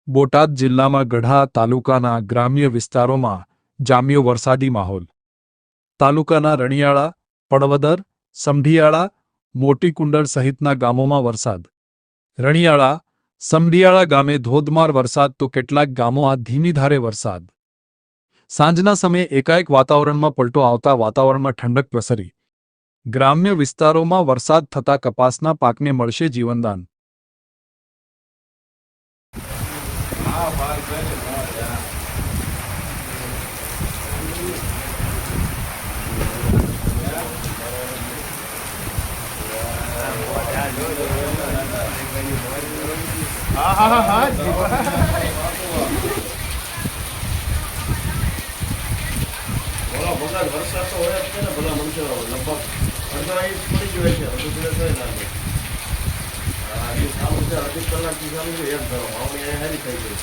બોટાદ જિલ્લામાં ગઢા તાલુકાના ગ્રામ્ય વિસ્તારોમાં જામ્યો વરસાદી માહોલ. તાલુકાના રણિયાળા, પડવદર, સમઢિયાળા, મોટી કુંડળ સહિતના ગામોમાં વરસાદ. રણિયાળા, સમઢિયાળા ગામે ધોધમાર વરસાદ તો કેટલાક ગામોમાં ધીમી ધારે વરસાદ. સાંજના સમયે એકાએક વાતાવરણમાં પલટો આવતા વાતાવરણમાં ઠંડક પ્રસરી. ગ્રામ્ય વિસ્તારોમાં વરસાદ થતા કપાસના પાકને મળશે જીવનદાન. વરસાદ તો હોય જ છે ને, ભલા મનુષ્ય લગભગ અડધા ઇંચ પડી ગયો છે. હજુ સુધી થઈ લાગે હજી ચાલુ છે, અડધી કલાકથી ચાલુ છે. એક ધરો હવે હારી થઈ ગઈ.